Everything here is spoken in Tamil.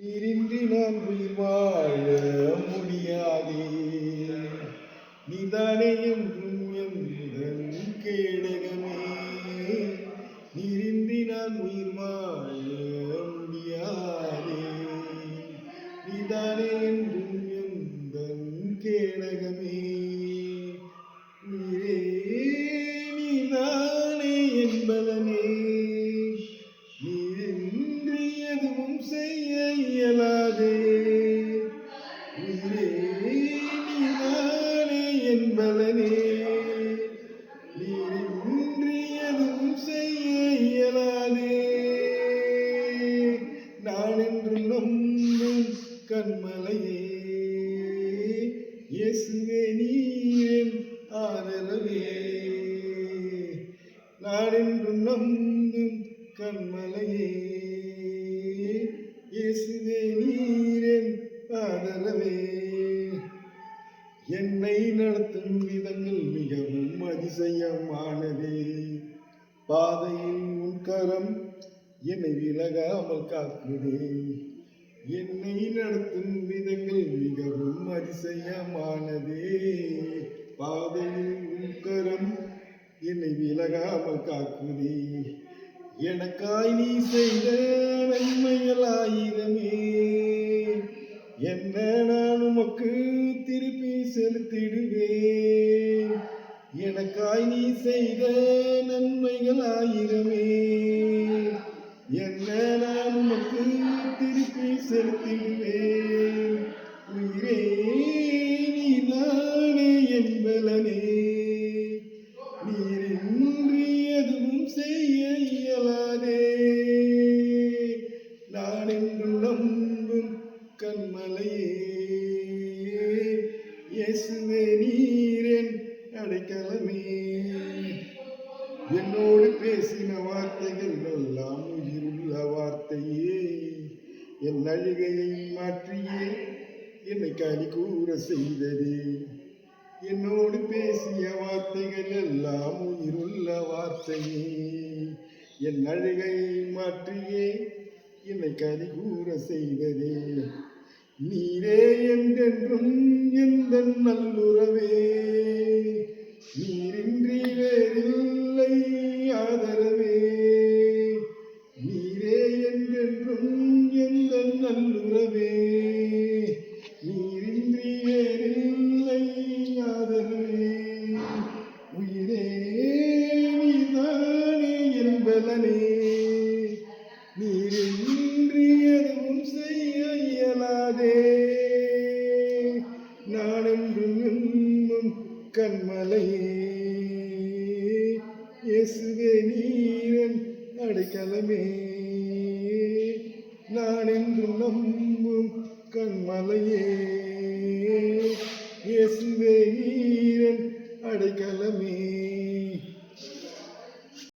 நீரின்றி நான் உயிர் வாழ முடியாதே. நீதானே என்றும் எந்தன் கேடகமே. நீரின்றி நான் உயிர் வாழ முடியாதே. நீதானே என்றும் எந்தன் கேடகமே. உயிரே நீதானே என்பதனே. நீரின்றி எதுவும் செய்ய இயலாதே. உயிரே நீதானே என்பதனே. நீரின்றி எதுவும் செய்ய இயலாதே. நான் என்று நம்பும் கண்மலையே, இயேசுவே நீர் ஆதரவே. நான் என்று நம்பும் கண்மலையே, இயேசுவே நீர் ஆதரவே. என்னை நடத்தும் விதங்கள் மிகவும் அதிசயமானதே. பாதையில் உன் கரம் என்னை விலகாமல் காக்குதே. என்னை நடத்தும் விதங்கள் மிகவும் அதிசயமானதே. பாதையில் உன் கரம் என்னை விலகாமல் காக்குதே. எனக்காய் நீ செய்த நன்மைகள் ஆயிரமே. என்ன நான் உமக்கு திருப்பி செலுத்திடுவேன். எனக்காய் நீ செய்த நன்மைகள் ஆயிரமே. என்ன நான் உமக்கு திருப்பி செலுத்திடுவேன். உயிரே நீதானே என்பலனே. நீரின்றி எதுவும் செய்ய இயலாதே. நான் என்று நம்பும் கண்மலையே, இயேசுவே நீர் அடைக்கலமே. என்னோடு பேசின வார்த்தைகள் எல்லாம் உயிருள்ள வார்த்தையே. என் அழுகையை மாற்றியே என்னை களி கூற செய்ததே. என்னோடு பேசிய வார்த்தைகள் எல்லாம் உயிருள்ள வார்த்தையே. என் அழுகையை மாற்றியே என்னை களி கூற செய்ததே. நீரே என்றென்றும் எந்தன் நல்லுறவே. நீரின்றி வேறில்லை ஆதரவே. நீரே என்றென்றும் எந்தன் நல்லுறவே. நீரின்றி வேறில்லை ஆதரவே. உயிரே நீதானே என்பதனே. நீரின்றி எதுவும் செய்ய இயலாதே. நான் என்று நம்பும் கண்மலையே, இயேசுவே நீர் அடைக்கலமே. நான் என்று நம்பும் கண்மலையே.